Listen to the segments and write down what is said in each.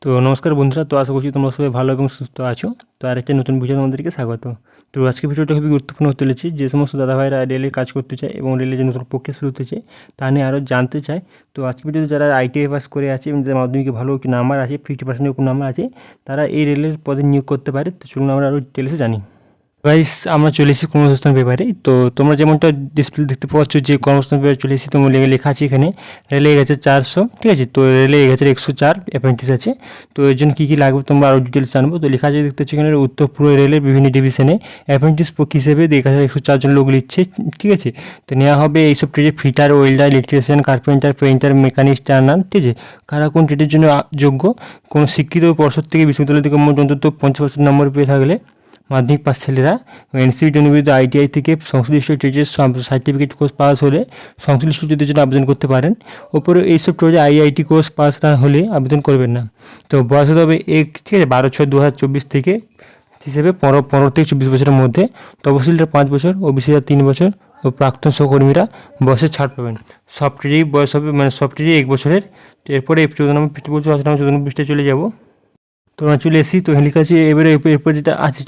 তো নমস্কার বন্ধুরা, তো আশা করছি তোমরা সবাই ভালো এবং সুস্থ আছো। তো আরেকটা নতুন ভিডিও তোমাদেরকে স্বাগত। তো আজকে ভিডিওটা খুবই গুরুত্বপূর্ণ হতে চলেছে। যে সমস্ত দাদাভাইরা রেলে কাজ করতে চায় এবং রেলে যে নতুন প্রক্রিয়া শুরু হতে চায় তা নিয়ে আরও জানতে চায়। তো আজকে ভিডিওতে যারা আইটিআই পাস করে আছে এবং যাদের মাধ্যমিকে ভালো একটি নাম্বার আছে, 50% উপর নাম্বার আছে, তারা এই রেলের পদে নিয়োগ করতে পারে। তো চলুন আমরা আরও ডিটেলসে জানি। গাইস, আমরা চলে এসেছি কর্মসংস্থান পেপারে। তো তোমরা যেমনটা ডিসপ্লে দেখতে পাচ্ছ যে কর্মসংস্থান পেপারে চলে এসেছি, তোমার লেখা আছে এখানে রেলে গেছে 400, ঠিক আছে। তো রেলে গেছে 104 অ্যাপ্রেন্টিস আছে। তো এর জন্য কী কী লাগবে তোমরা আরও ডিটেলস জানবো। তো লেখা আছে দেখতে পাচ্ছ এখানে উত্তর পূর্ব রেলের বিভিন্ন ডিভিশনে অ্যাপ্রেন্টিস হিসেবে 104 জন লোক নিচ্ছে, ঠিক আছে। তো নেওয়া হবে এইসব ট্রেডে fitter, welder, electrician, carpenter, painter, mechanic, turner, ঠিক আছে। কারা কোন ট্রেডের জন্য যোগ্য? কোনো শিক্ষিত পর্ষদ থেকে বিশ্ববিদ্যালয় থেকে মোট অন্তত 50% নম্বর পেয়ে থাকলে মাধ্যমিক পাস ছেলেরা, এনসিটি অনুমোদিত আইটিআই থেকে সংশ্লিষ্ট ট্রেডের সার্টিফিকেট কোর্স পাস হলে সংশ্লিষ্ট ট্রেডের জন্য আবেদন করতে পারেন। ওপরে এইসব ট্রেডে আইআইটি কোর্স পাস না হলে আবেদন করবেন না। তো বয়স হতে হবে ঠিক আছে 12/6/2024 থেকে হিসেবে 15 থেকে 24 বছরের মধ্যে। তপশিলরা 5 বছর, ওবিসিরা 3 বছর ও প্রাক্তন সহকর্মীরা বয়সে ছাড় পাবেন। সব ট্রেডেই বয়স হবে, মানে সব ট্রেডেই 1 বছরের। তো এরপরে 14 নম্বর পৃষ্ঠা বলছে, 14 পৃষ্ঠায় চলে যাব। তো আমরা চলে এসেছি। তো হেলিকা আছে এবারে এরপর যেটা আছে,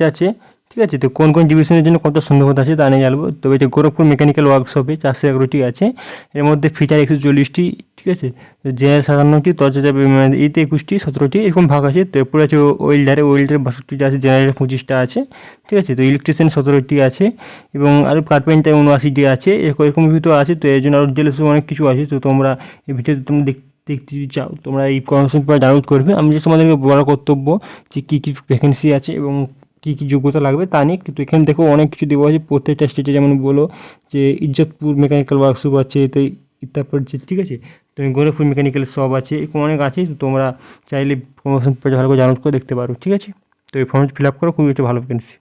ঠিক আছে। তো কোন কোন ডিভিশনের জন্য কত শূন্যপদ আছে তা নিয়ে জানবো। তবে এটা গোরখপুর মেকানিক্যাল ওয়ার্কশপে 411টি আছে। এর মধ্যে ফিটার 140টি, ঠিক আছে। তো জেনারেল 57টি, তরজা এতে 21টি, 17টি এরকম ভাগ আছে। তো এরপরে আছে ওয়েল্ডারে 62টি আছে, জেনারেল 25টা আছে, ঠিক আছে। তো ইলেকট্রিশিয়ান 17টি আছে এবং আরও কার্পেন্টার 79টি আছে, এরকম ভিতরে আছে। তো এর জন্য আরও ডিটেলস অনেক কিছু আছে। তো তোমরা এই ভিডিওতে তোমরা দেখতে যদি চাও তোমরা এই কর্মসংস্থান পেপার ডাউনলোড করবে। আমি যে তোমাদেরকে বলার কর্তব্য যে কী কী ভ্যাকেন্সি আছে এবং কী কী যোগ্যতা লাগবে তা নিয়ে। কিন্তু এখানে দেখো অনেক কিছু দেওয়া আছে প্রত্যেকটা স্টেটে। যেমন বলো যে ইজ্জতপুর মেকানিক্যাল ওয়ার্কশপ আছে, তো তারপর যে, ঠিক আছে, তো গোরখপুর মেকানিক্যাল শপ আছে, এরকম অনেক আছে। তো তোমরা চাইলে কর্মসংস্থান পেপার ভালো করে ডাউনলোড করে দেখতে পারো, ঠিক আছে। তো এই ফর্ম ফিল আপ করো, খুবই একটা ভালো ভ্যাকেন্সি।